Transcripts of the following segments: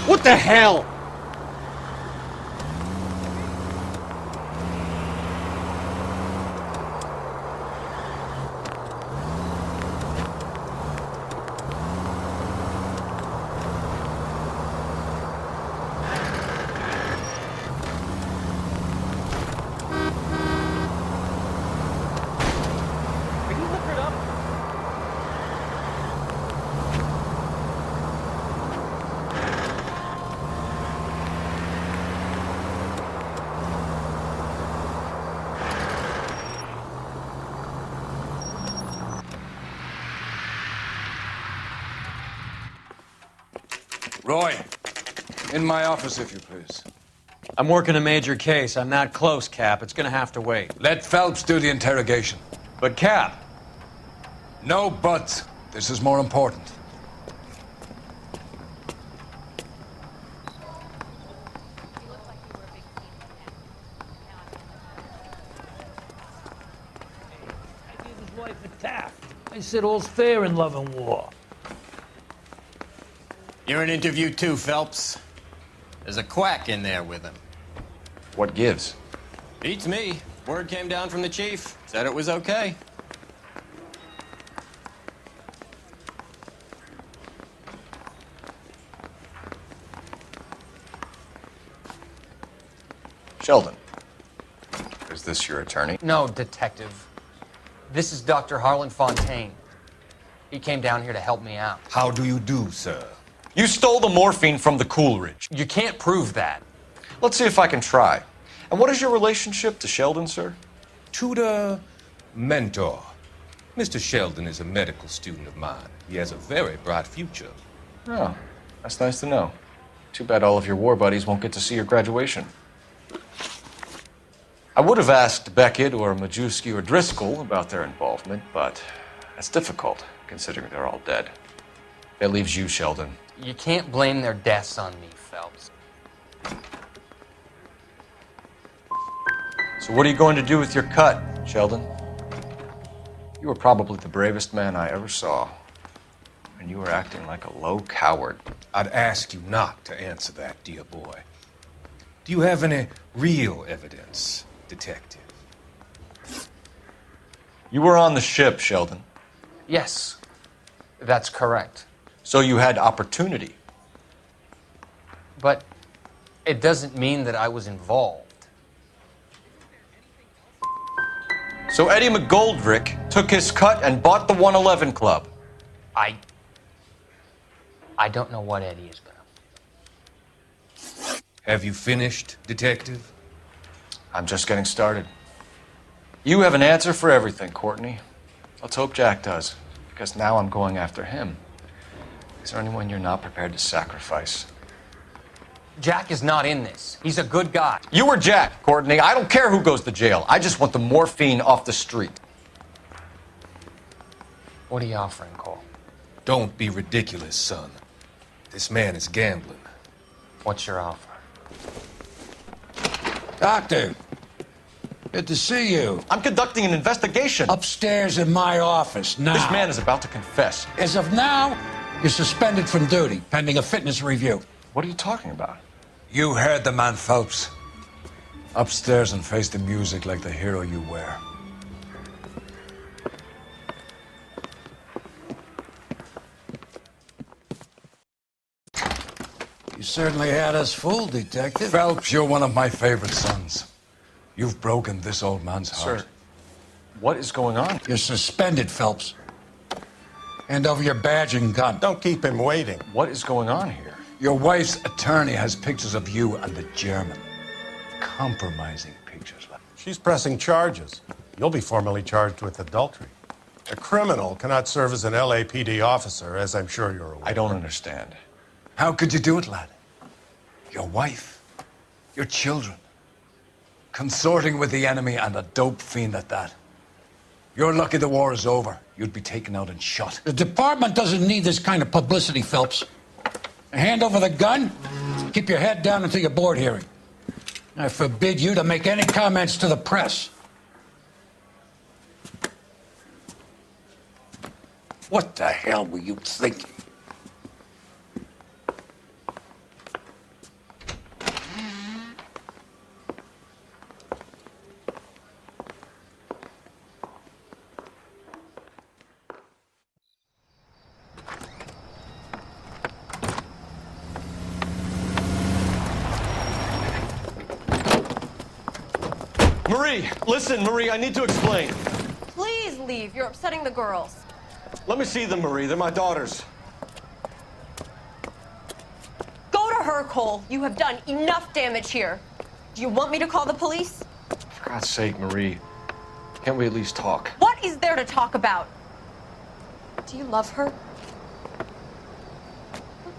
What the hell? Roy, in my office, if you please. I'm working a major case. I'm not close, Cap. It's gonna have to wait. Let Phelps do the interrogation. But, Cap, No buts. This is more important. I gave his wife a Taft. I said all's fair in love and war. You're in interview too, Phelps. There's a quack in there with him. What gives? Beats me. Word came down from the chief. Said it was okay. Sheldon. Is this your attorney? No, detective. This is Dr. Harlan Fontaine. He came down here to help me out. How do you do, sir? you stole the morphine from the Coolidge. You can't prove that. Let's see if I can try. And what is your relationship to Sheldon, sir? Tutor, mentor. Mr. Sheldon is a medical student of mine. He has a very bright future. Oh, that's nice to know. Too bad all of your war buddies won't get to see your graduation. I would have asked Beckett or Majewski or Driscoll about their involvement, but that's difficult, considering they're all dead. That leaves you, Sheldon. You can't blame their deaths on me, Phelps. So what are you going to do with your cut, Sheldon? You were probably the bravest man I ever saw, and you were acting like a low coward. I'd ask you not to answer that, dear boy. Do you have any real evidence, detective? You were on the ship, Sheldon. Yes, that's correct. So you had opportunity. But it doesn't mean that I was involved. So Eddie McGoldrick took his cut and bought the 111 Club. I don't know what Eddie has been up to. Have you finished, detective? I'm just getting started. You have an answer for everything, Courtney. Let's hope Jack does, because now I'm going after him. Is there anyone you're not prepared to sacrifice? Jack is not in this. He's a good guy. You or Jack, Courtney. I don't care who goes to jail. I just want the morphine off the street. What are you offering, Cole? Don't be ridiculous, son. This man is gambling. What's your offer? Doctor, good to see you. I'm conducting an investigation. Upstairs in my office now. This man is about to confess. As of now, you're suspended from duty, pending a fitness review. What are you talking about? You heard the man, Phelps. Upstairs and face the music like the hero you were. You certainly had us fooled, Detective. Phelps, you're one of my favorite sons. You've broken this old man's heart. Sir, what is going on? You're suspended, Phelps. Hand over your badge and gun. Don't keep him waiting. What is going on here? Your wife's attorney has pictures of you and the German. Compromising pictures. She's pressing charges. You'll be formally charged with adultery. A criminal cannot serve as an LAPD officer, as I'm sure you're aware. I don't understand. How could you do it, lad? Your wife, your children, consorting with the enemy and a dope fiend at that. You're lucky the war is over. You'd be taken out and shot. The department doesn't need this kind of publicity, Phelps. Hand over the gun. Keep your head down until your board hearing. I forbid you to make any comments to the press. What the hell were you thinking? Marie, listen, Marie, I need to explain. Please leave. You're upsetting the girls. Let me see them, Marie. They're my daughters. Go to her, Cole. You have done enough damage here. Do you want me to call the police? For God's sake, Marie, can't we at least talk? What is there to talk about? Do you love her?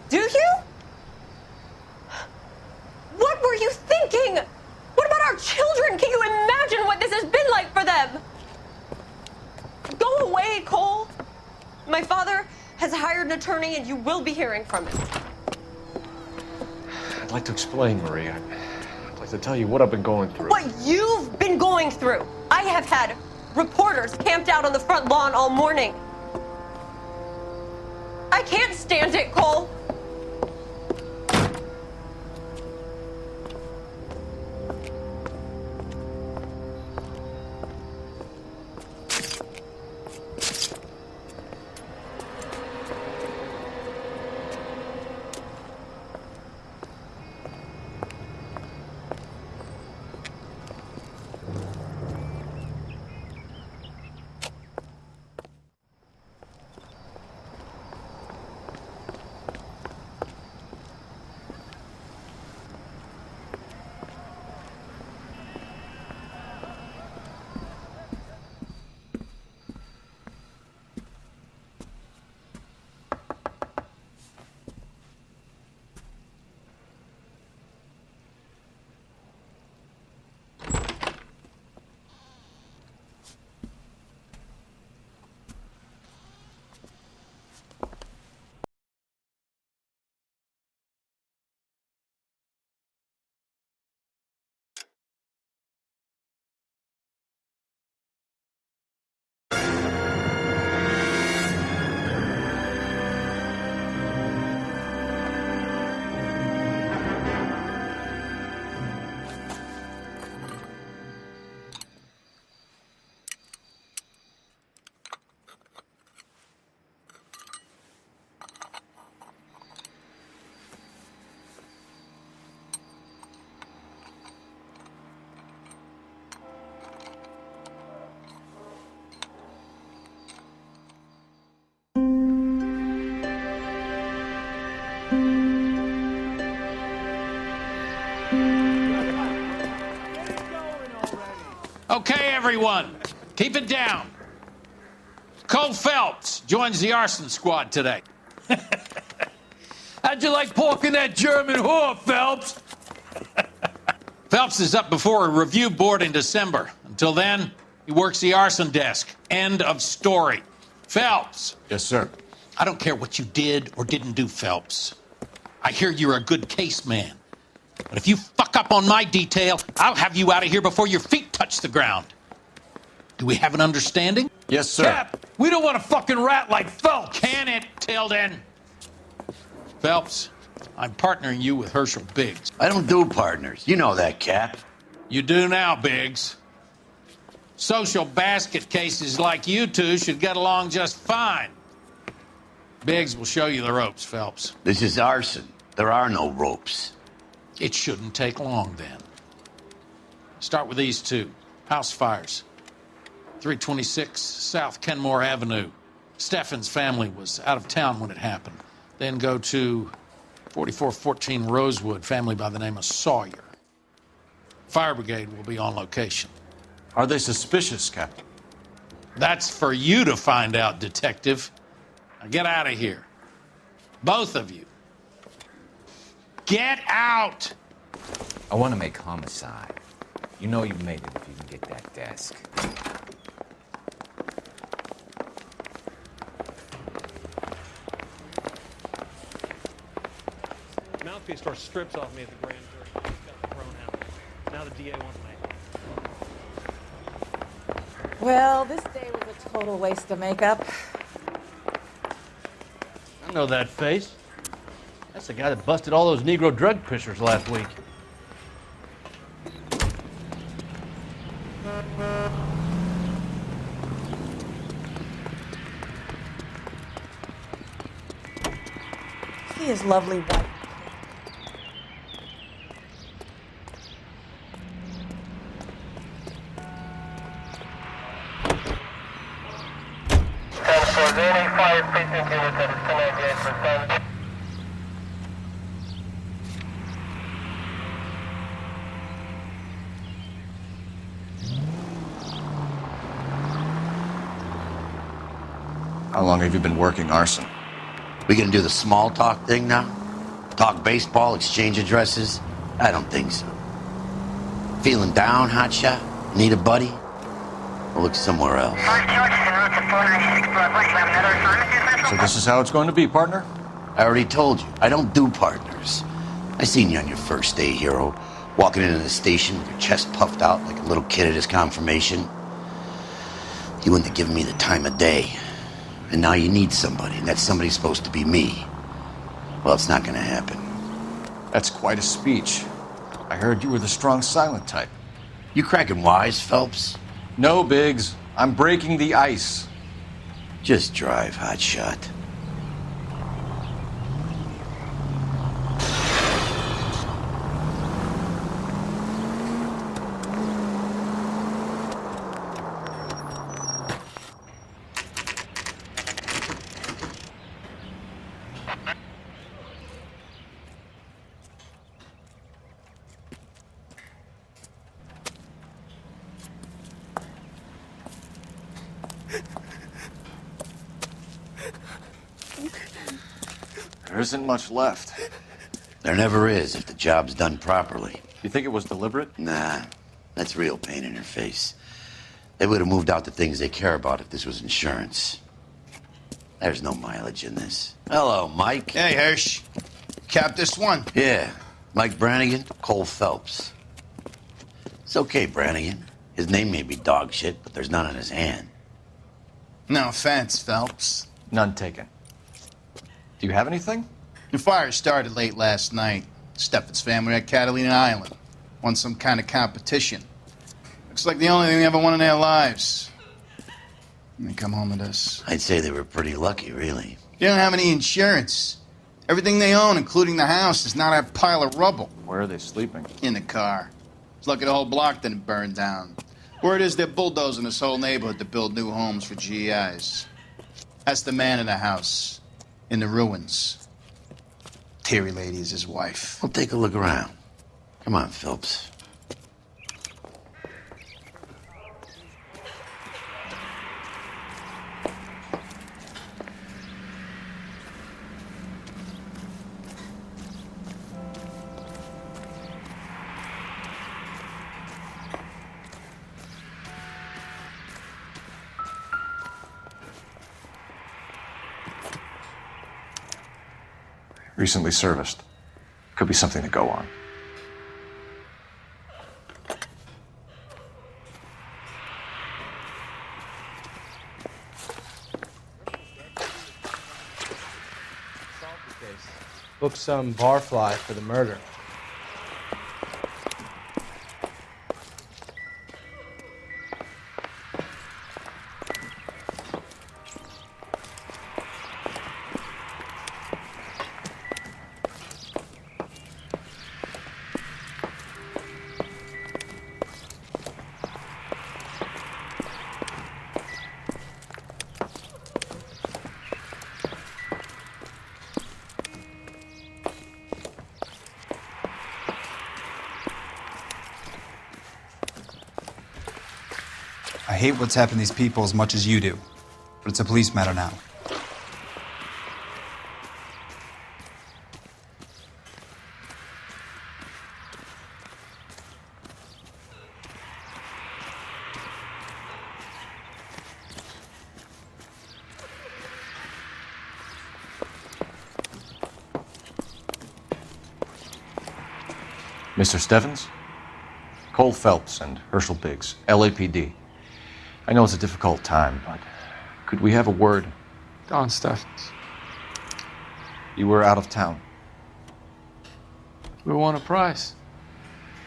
Do you? What were you thinking? What about our children? Can you imagine what this has been like for them? Go away, Cole. My father has hired an attorney and you will be hearing from him. I'd like to explain, Marie. I'd like to tell you what I've been going through. What you've been going through. I have had reporters camped out on the front lawn all morning. I can't stand it, Cole. Okay, everyone, keep it down. Cole Phelps joins the arson squad today. How'd you like porking that German whore, Phelps? Phelps is up before a review board in December. Until then, he works the arson desk. End of story. Phelps. Yes, sir. I don't care what you did or didn't do, Phelps. I hear you're a good case man. But if you fuck up on my detail, I'll have you out of here before your feet touch the ground. Do we have an understanding? Yes, sir. Cap, we don't want a fucking rat like Phelps. Can it, Tilden? Phelps, I'm partnering you with Herschel Biggs. I don't do partners. You know that, Cap. You do now, Biggs. Social basket cases like you two should get along just fine. Biggs will show you the ropes, Phelps. This is arson. There are no ropes. It shouldn't take long, then. Start with these two. House fires. 326 South Kenmore Avenue. Steffen's family was out of town when it happened. Then go to 4414 Rosewood, family by the name of Sawyer. Fire brigade will be on location. Are they suspicious, Captain? That's for you to find out, Detective. Now get out of here. Both of you. Get out! I want to make homicide. You know you made it if you can get that desk. Mouthpiece store strips off me at the grand jury. Just got thrown out. Now the DA wants me. Well, this day was a total waste of makeup. I know that face. That's the guy that busted all those Negro drug pushers last week. See his lovely wife. fire precinct units that is 1098%. How long have you been working arson? We gonna do the small talk thing now? Talk baseball, exchange addresses? I don't think so. Feeling down, hotshot? Need a buddy? I'll look somewhere else. So this is how it's going to be, partner? I already told you, I don't do partners. I seen you on your first day, hero, walking into the station with your chest puffed out like a little kid at his confirmation. You wouldn't have given me the time of day. And now you need somebody, and that somebody's supposed to be me. Well, it's not gonna happen. That's quite a speech. I heard you were the strong silent type. You cracking wise, Phelps? No, Biggs. I'm breaking the ice. Just drive, hotshot. There isn't much left. There never is if the job's done properly. You think it was deliberate? Nah, that's real pain in your face. They would have moved out the things they care about if this was insurance. There's no mileage in this. Hello, Mike. Hey, Hirsch. Cap this one. Yeah, Mike Brannigan, Cole Phelps. It's okay, Brannigan. His name may be dog shit, but there's none on his hand. No offense, Phelps. None taken. Do you have anything? The fire started late last night. Steffen's family at Catalina Island. Won some kind of competition. Looks like the only thing they ever won in their lives. And they come home to this. I'd say they were pretty lucky, really. They don't have any insurance. Everything they own, including the house, is not a pile of rubble. Where are they sleeping? In the car. It's lucky the whole block didn't burn down. Word is they're bulldozing this whole neighborhood to build new homes for GIs. That's the man in the house. In the ruins. Terry lady is his wife. We'll take a look around. Come on, Phelps. Recently serviced. Could be something to go on. Book some barfly for the murder. I hate what's happened to these people as much as you do, but it's a police matter now. Mr. Stevens? Cole Phelps and Herschel Biggs, LAPD. I know it's a difficult time, but could we have a word? Don Steffens. You were out of town. We won a prize.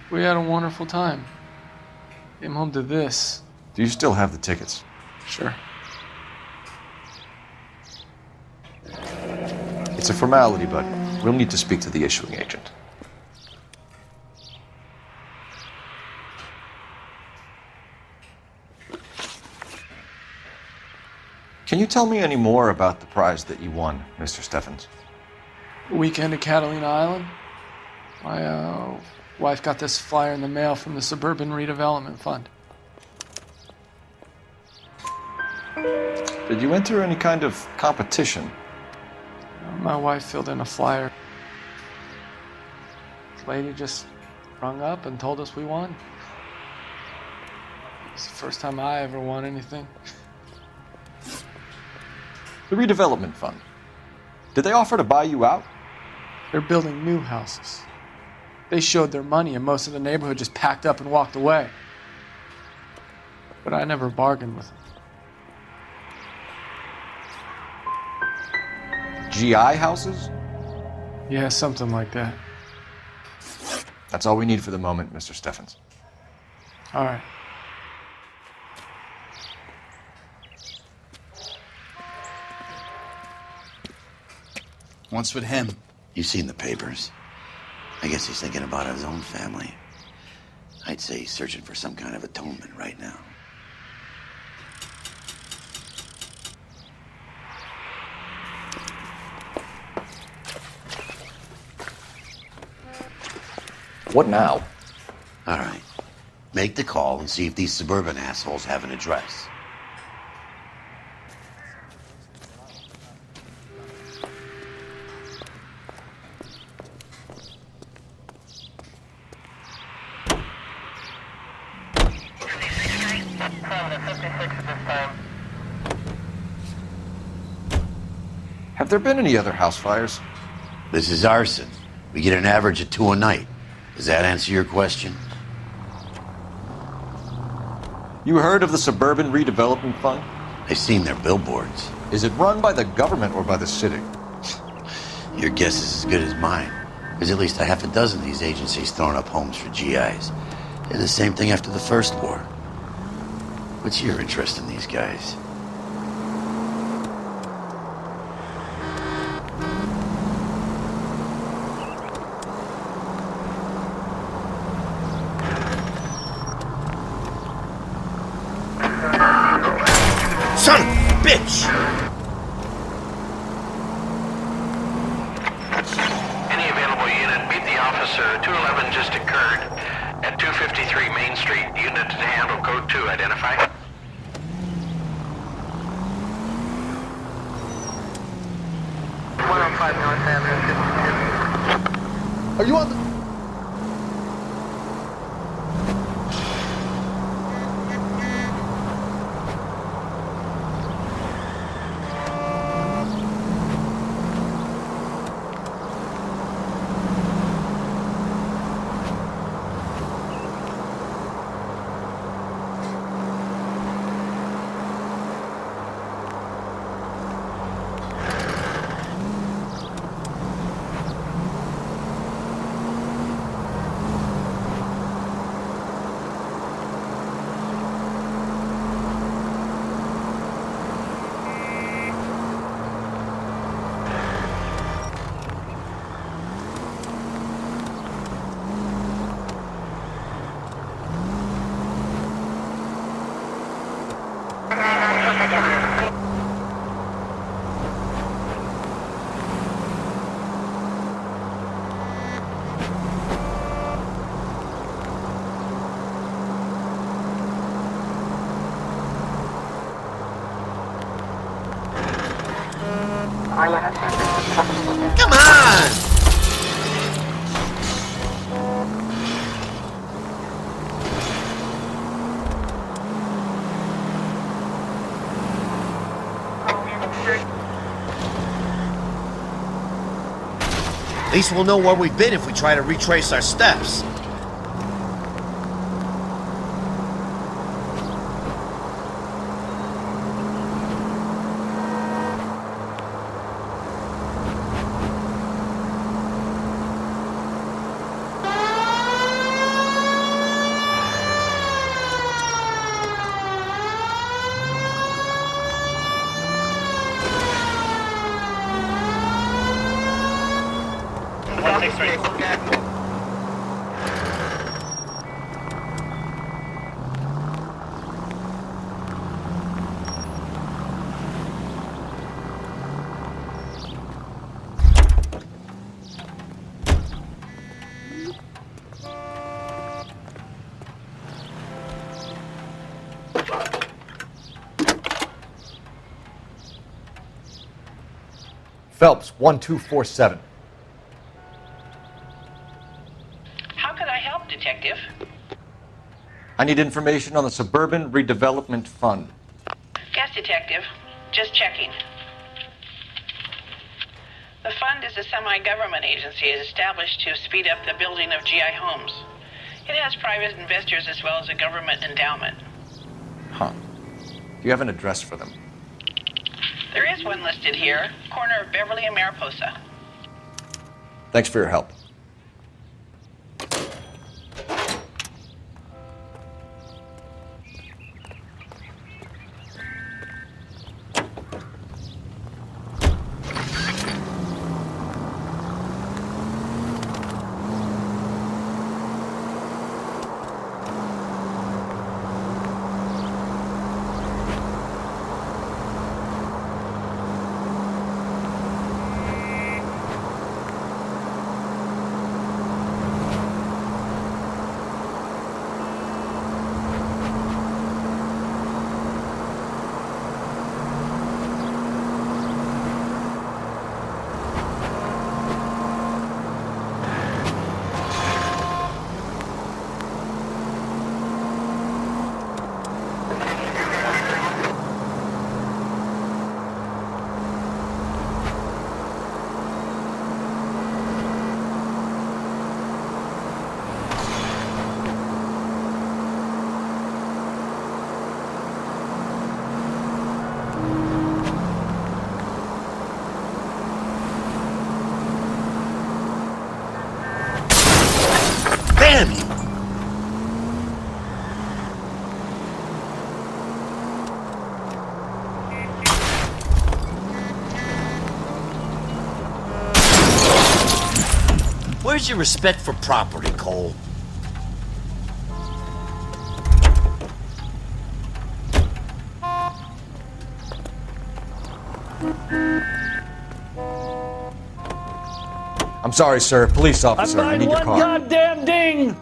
We had a wonderful time. Came home to this. Do you still have the tickets? Sure. It's a formality, but we'll need to speak to the issuing agent. Can you tell tell me any more about the prize that you won, Mr. Steffens? Weekend at Catalina Island. My wife got this flyer in the mail from the Suburban Redevelopment Fund. Did you enter any kind of competition? My wife filled in a flyer. This lady just rung up and told us we won. It's the first time I ever won anything. The redevelopment fund. Did they offer to buy you out? They're building new houses. They showed their money and most of the neighborhood just packed up and walked away. But I never bargained with them. GI houses? Yeah, something like that. That's all we need for the moment, Mr. Steffens. All right. What's with him? You've seen the papers. I guess he's thinking about his own family. I'd say he's searching for some kind of atonement right now. What now? All right. Make the call and see if these suburban assholes have an address. Have there been any other house fires? This is arson. We get an average of 2 a night. Does that answer your question? You heard of the Suburban Redevelopment Fund? I've seen their billboards. Is it run by the government or by the city? Your guess is as good as mine. There's at least a half a dozen of these agencies throwing up homes for GIs. Did the same thing after the First War. What's your interest in these guys? Son of a bitch! Any available unit, meet the officer. 211 just occurred at 253 Main Street. Unit to handle code 2. Identify. North Avenue. Are you on the... Come on! At least we'll know where we've been if we try to retrace our steps. Phelps, 1247. How can I help, Detective? I need information on the Suburban Redevelopment Fund. Yes, Detective. Just checking. The fund is a semi-government agency established to speed up the building of GI homes. It has private investors as well as a government endowment. Huh. Do you have an address for them? There is one listed here, corner of Beverly and Mariposa. Thanks for your help. Damn you! Where's your respect for property, Cole? I'm sorry, sir. Police officer, I need your car. goddamn ding!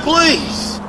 Please!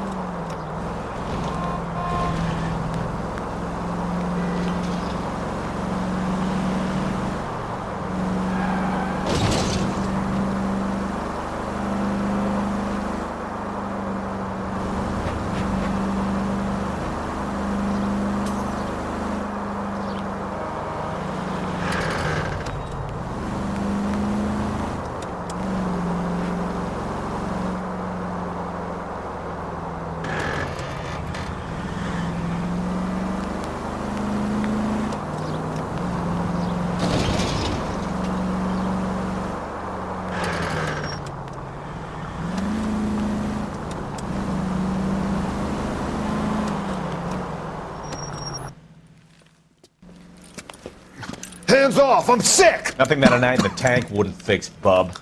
Hands off! I'm sick! Nothing that a night in the tank wouldn't fix, bub.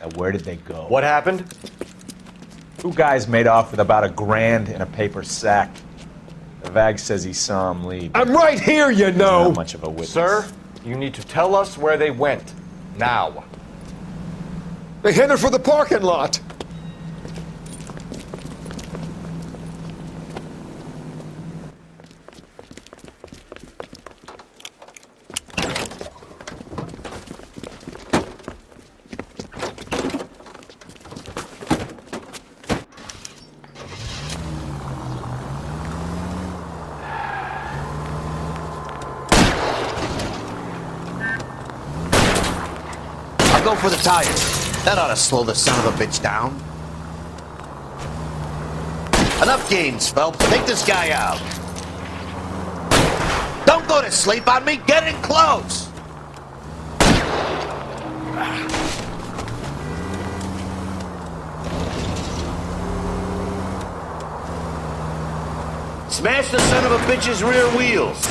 Now, where did they go? What happened? Two guys made off with about $1,000 in a paper sack. The Vag says he saw him leave. I'm right here, you know! Not much of a witness. Sir, you need to tell us where they went. Now. They headed for the parking lot! I'll go for the tires. That ought to slow the son of a bitch down. Enough games, Phelps. Take this guy out. Don't go to sleep on me. Get in close. Smash the son of a bitch's rear wheels.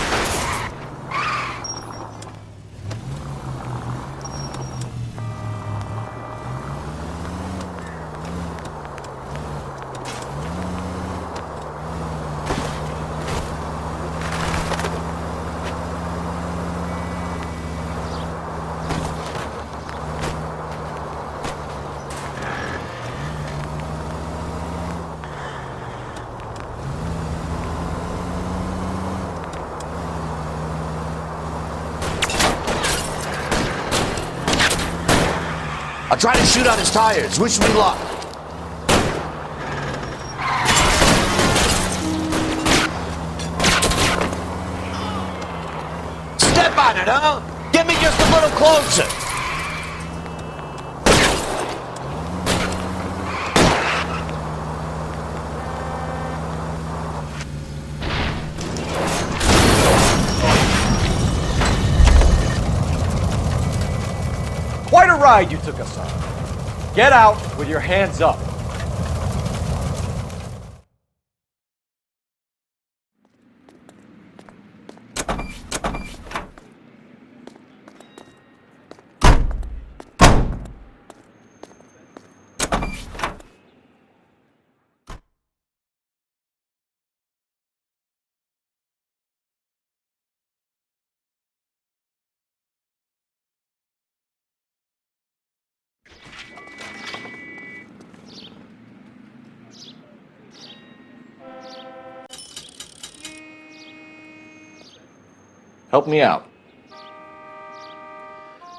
I'll try to shoot out his tires. Wish me luck. Step on it, huh? Get me just a little closer. Quite a ride you took us on. Get out with your hands up. Help me out.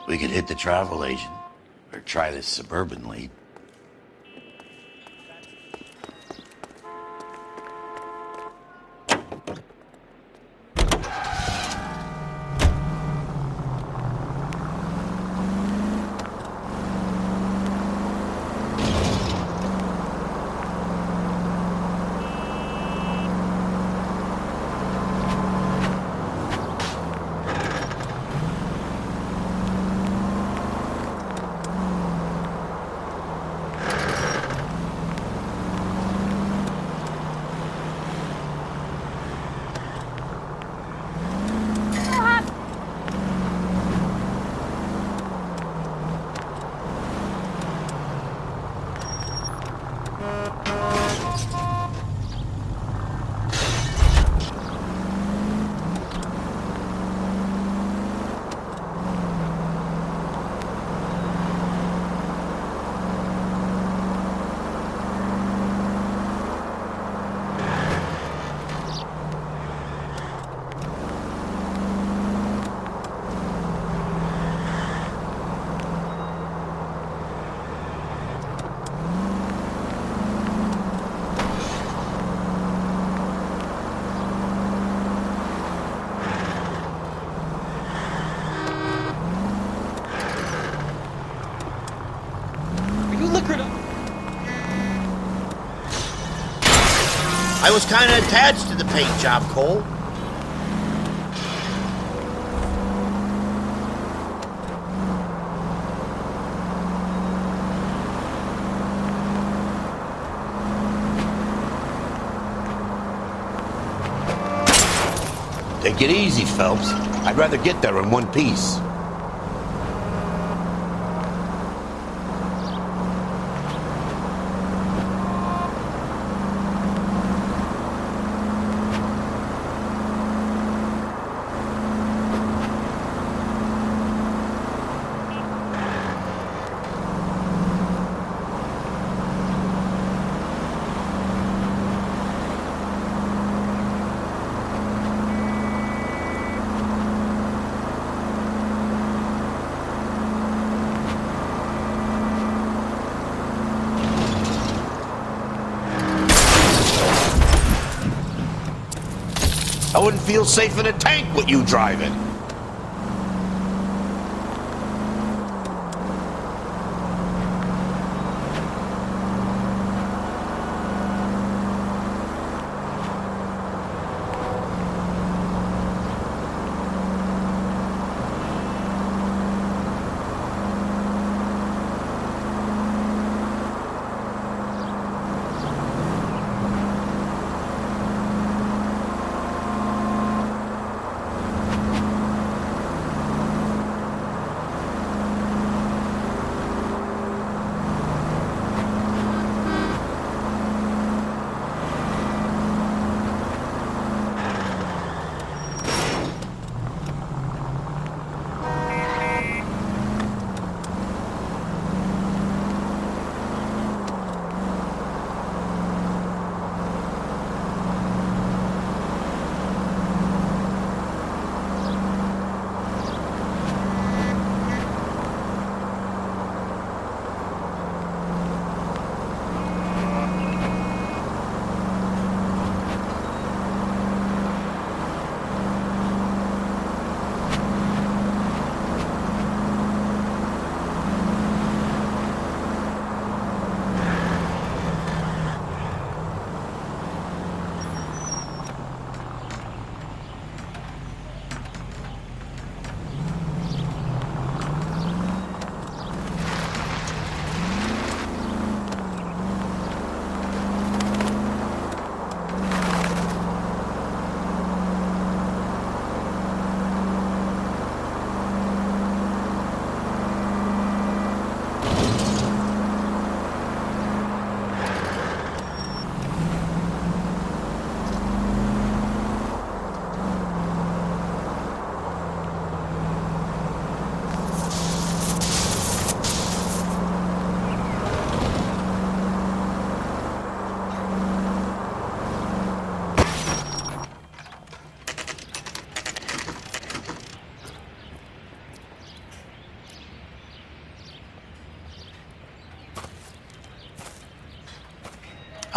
We could hit the travel agent or try this suburban lead. I was kind of attached to the paint job, Cole. Take it easy, Phelps. I'd rather get there in one piece. I wouldn't feel safe in a tank with you driving.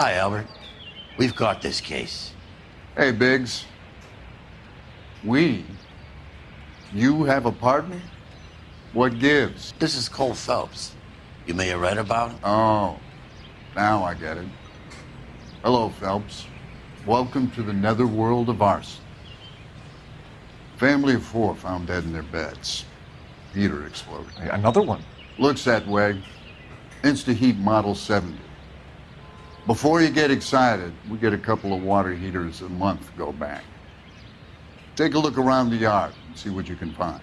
Hi, Albert. We've got this case. Hey, Biggs. You have a partner? What gives? This is Cole Phelps. You may have read about him. Oh, now I get it. Hello, Phelps. Welcome to the netherworld of arson. Family of 4 found dead in their beds. Heater exploded. Hey, another one? Looks that way. Insta-Heat Model 70. Before you get excited, we get a couple of water heaters a month go back. Take a look around the yard and see what you can find.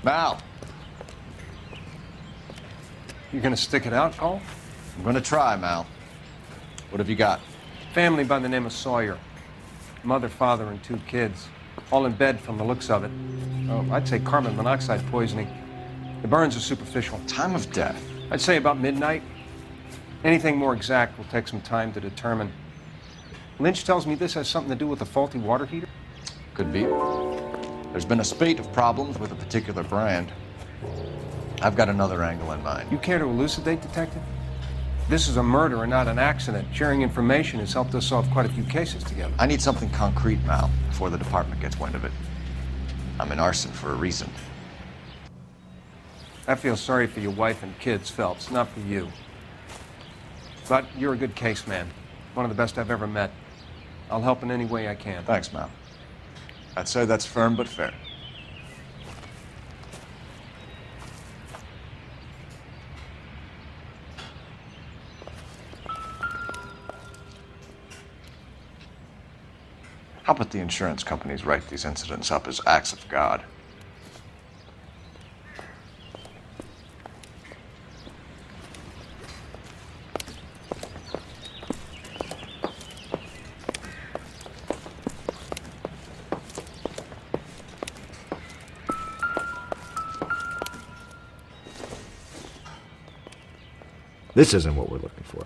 Mal. You gonna stick it out, Cole? I'm gonna try, Mal. What have you got? Family by the name of Sawyer. Mother, father, and 2 kids. All in bed from the looks of it. Oh, I'd say carbon monoxide poisoning. The burns are superficial. Time of death? I'd say about midnight. Anything more exact will take some time to determine. Lynch tells me this has something to do with a faulty water heater. Could be. There's been a spate of problems with a particular brand. I've got another angle in mind. You care to elucidate, Detective? This is a murder and not an accident. Sharing information has helped us solve quite a few cases together. I need something concrete, Mal, before the department gets wind of it. I'm in arson for a reason. I feel sorry for your wife and kids, Phelps, not for you. But you're a good case man. One of the best I've ever met. I'll help in any way I can. Thanks, Mal. I'd say that's firm but fair. How about the insurance companies write these incidents up as acts of God? This isn't what we're looking for.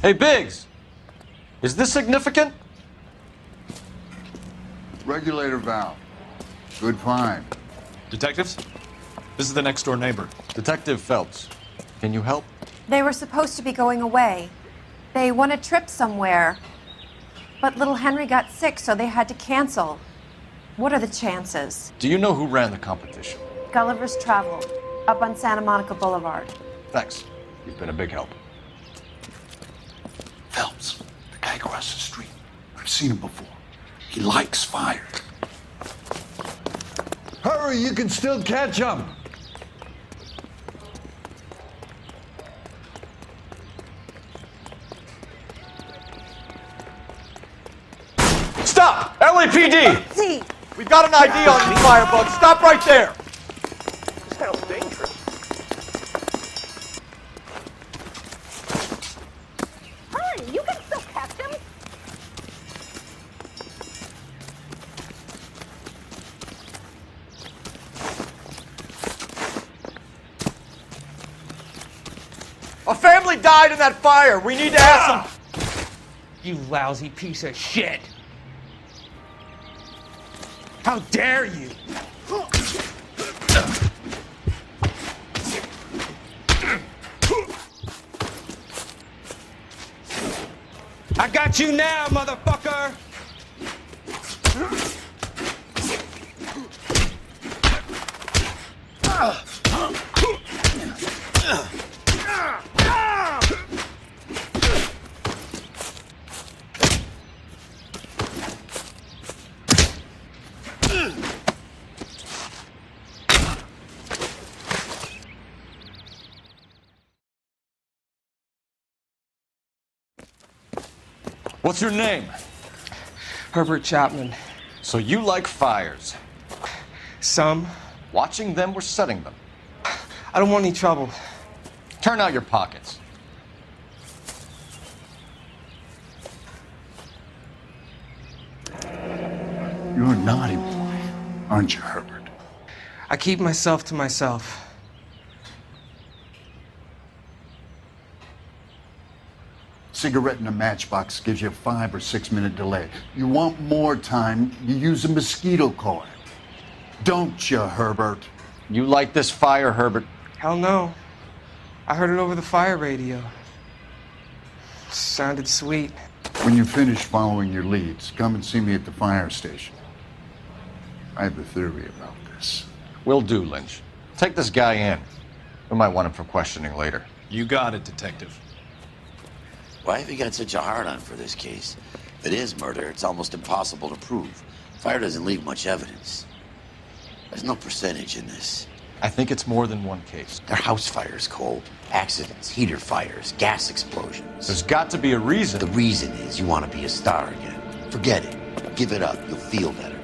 Hey, Biggs! Is this significant? Regulator valve. Good find. Detectives? This is the next door neighbor. Detective Phelps, can you help? They were supposed to be going away. They won a trip somewhere. But little Henry got sick, so they had to cancel. What are the chances? Do you know who ran the competition? Gulliver's Travel, up on Santa Monica Boulevard. Thanks. You've been a big help. Phelps, the guy across the street. I've seen him before. He likes fire. Hurry, you can still catch him. Stop! LAPD! See. We've got an ID on these firebugs. Stop right there! This sounds dangerous. Hurry, you can still catch him. A family died in that fire. We need to have some... You lousy piece of shit. How dare you? I got you now, motherfucker! What's your name? Herbert Chapman. So you like fires? Some. Watching them or setting them? I don't want any trouble. Turn out your pockets. You're a naughty boy, aren't you, Herbert? I keep myself to myself. Cigarette in a matchbox gives you a 5 or 6 minute delay. You want more time, you use a mosquito coil. Don't you, Herbert? You like this fire, Herbert? Hell no. I heard it over the fire radio. Sounded sweet. When you finish following your leads, come and see me at the fire station. I have a theory about this. Will do, Lynch. Take this guy in. We might want him for questioning later. You got it, Detective. Why have you got such a hard-on for this case? If it is murder, it's almost impossible to prove. Fire doesn't leave much evidence. There's no percentage in this. I think it's more than one case. They're house fires, Cole. Accidents, heater fires, gas explosions. There's got to be a reason. The reason is you want to be a star again. Forget it. Give it up. You'll feel better.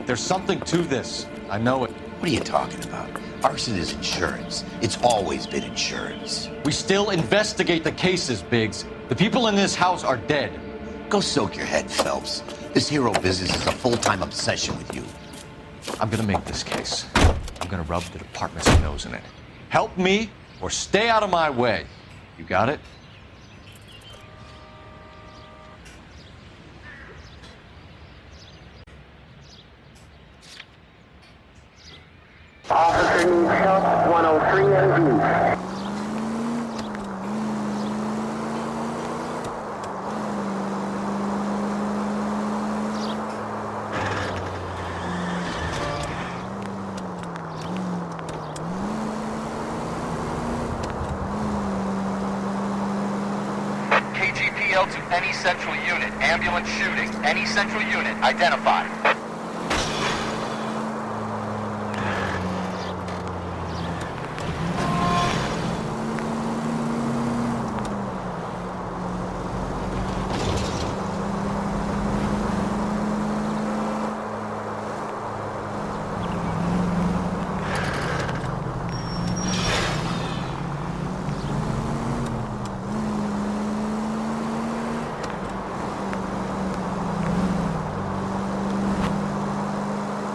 There's something to this. I know it. What are you talking about? Arson is insurance. It's always been insurance. We still investigate the cases, Biggs. The people in this house are dead. Go soak your head, Phelps. This hero business is a full-time obsession with you. I'm gonna make this case. I'm gonna rub the department's nose in it. Help me or stay out of my way. You got it? Officer needs help, 103 AD. KGPL to any central unit. Ambulance shooting. Any central unit. Identified.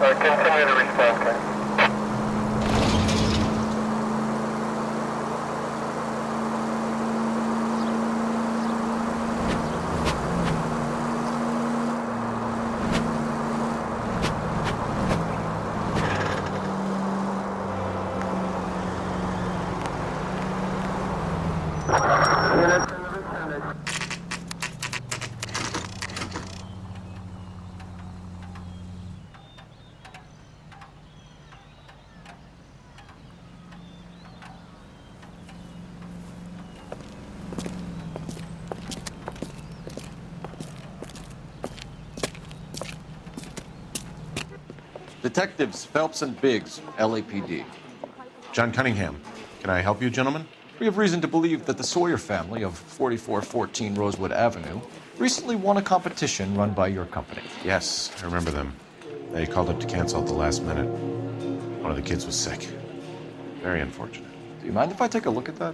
Continue to respond, okay? Units in the vicinity. Detectives Phelps and Biggs, LAPD. John Cunningham. Can I help you, gentlemen? We have reason to believe that the Sawyer family of 4414 Rosewood Avenue recently won a competition run by your company. Yes, I remember them. They called up to cancel at the last minute. One of the kids was sick. Very unfortunate. Do you mind if I take a look at that?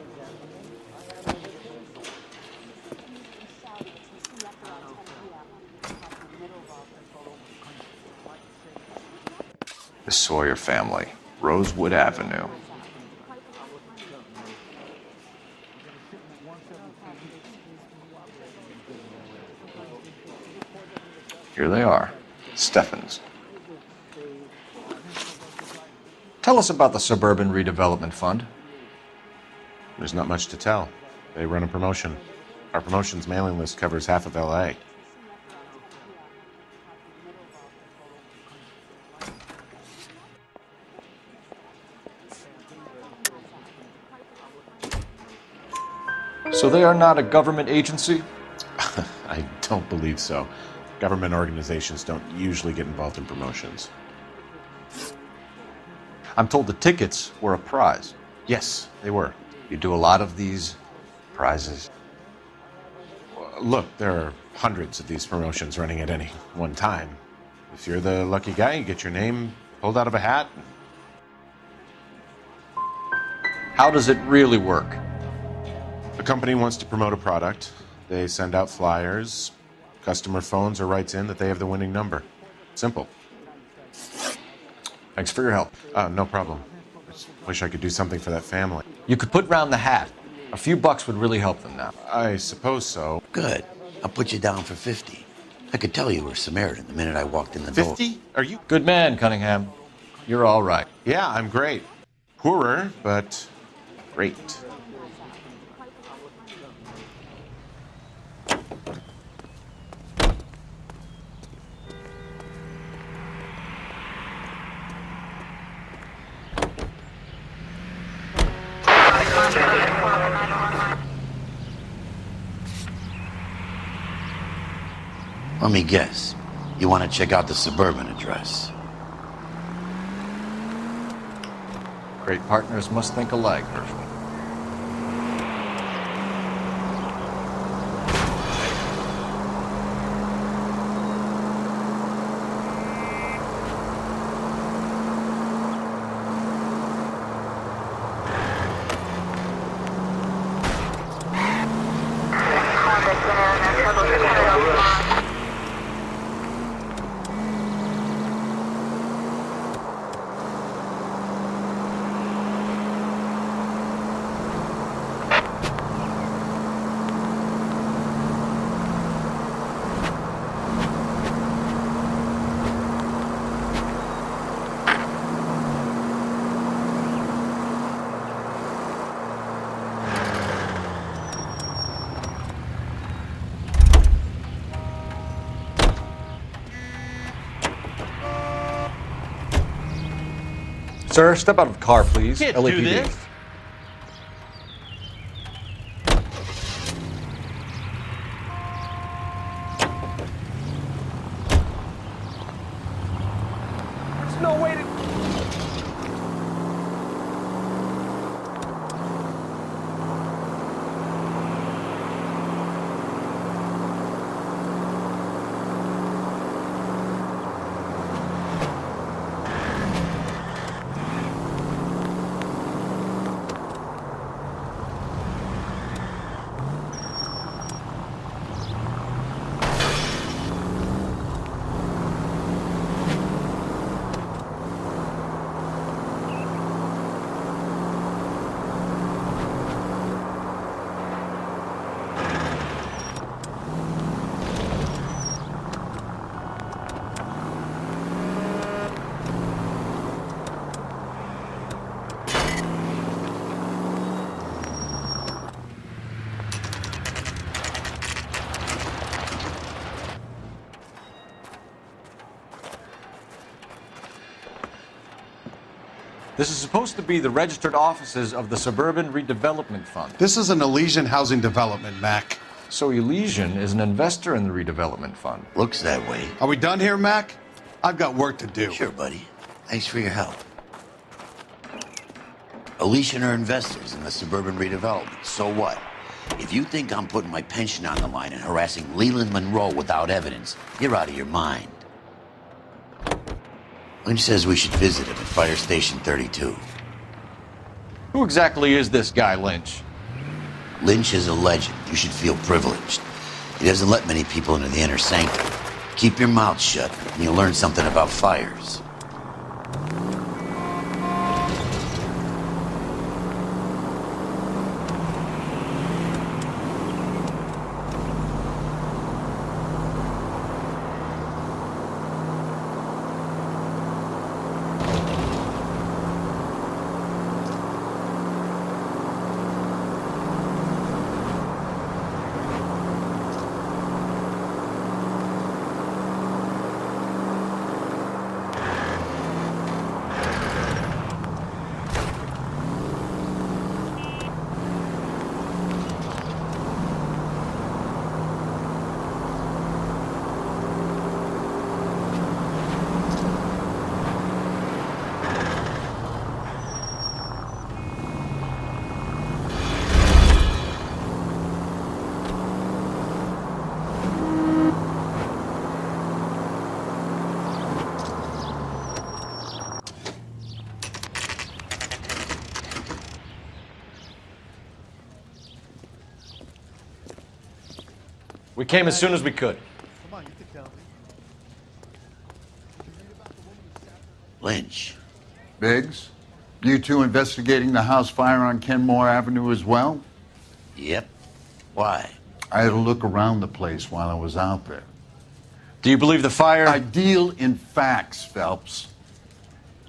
The Sawyer family, Rosewood Avenue. Here they are, Steffens. Tell us about the Suburban Redevelopment Fund. There's not much to tell. They run a promotion. Our promotion's mailing list covers half of LA. So they are not a government agency? I don't believe so. Government organizations don't usually get involved in promotions. I'm told the tickets were a prize. Yes, they were. You do a lot of these prizes. Look, there are hundreds of these promotions running at any one time. If you're the lucky guy, you get your name pulled out of a hat. How does it really work? A company wants to promote a product. They send out flyers. Customer phones or writes in that they have the winning number. Simple. Thanks for your help. No problem. Just wish I could do something for that family. You could put round the hat. A few bucks would really help them now. I suppose so. Good. I'll put you down for 50. I could tell you were Samaritan the minute I walked in the door. 50? Are you? Good man, Cunningham. You're all right. Yeah, I'm great. Poorer, but great. Let me guess. You want to check out the Suburban address? Great partners must think alike, Herschel. Sir, step out of the car, please. Can't LAPD. do this. There's no way to... This is supposed to be the registered offices of the Suburban Redevelopment Fund. This is an Elysian housing development, Mac. So Elysian is an investor in the redevelopment fund. Looks that way. Are we done here, Mac? I've got work to do. Sure, buddy. Thanks for your help. Elysian are investors in the Suburban Redevelopment. So what? If you think I'm putting my pension on the line and harassing Leland Monroe without evidence, you're out of your mind. Lynch says we should visit him at Fire Station 32. Who exactly is this guy, Lynch? Lynch is a legend. You should feel privileged. He doesn't let many people into the inner sanctum. Keep your mouth shut, and you'll learn something about fires. We came as soon as we could. Lynch. Biggs, you two investigating the house fire on Kenmore Avenue as well? Yep. Why? I had a look around the place while I was out there. Do you believe the fire? I deal in facts, Phelps.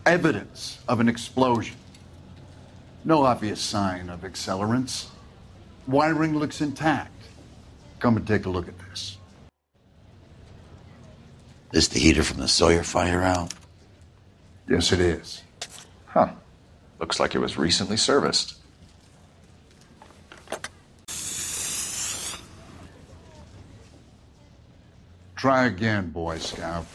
Evidence of an explosion. No obvious sign of accelerants. Wiring looks intact. Come and take a look at this. This the heater from the Sawyer fire out? Yes, it is. Huh. Looks like it was recently serviced. Try again, Boy Scout.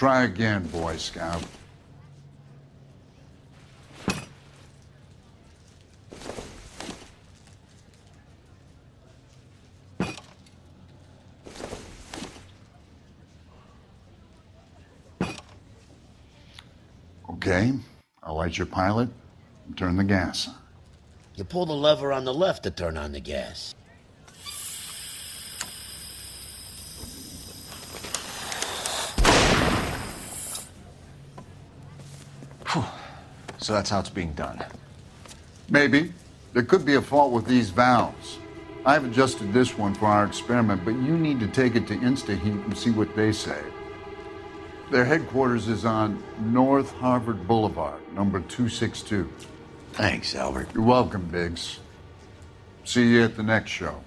Try again, Boy Scout. Okay, I'll light your pilot and turn the gas on. You pull the lever on the left to turn on the gas. So that's how it's being done. Maybe. There could be a fault with these valves. I've adjusted this one for our experiment, but you need to take it to InstaHeat and see what they say. Their headquarters is on North Harvard Boulevard, number 262. Thanks, Albert. You're welcome, Biggs. See you at the next show.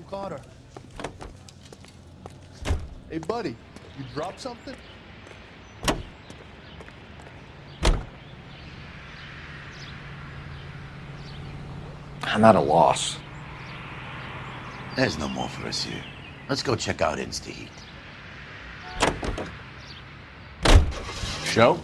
Carter. Hey, buddy, you dropped something? I'm at a loss. There's no more for us here. Let's go check out InstaHeat. Show?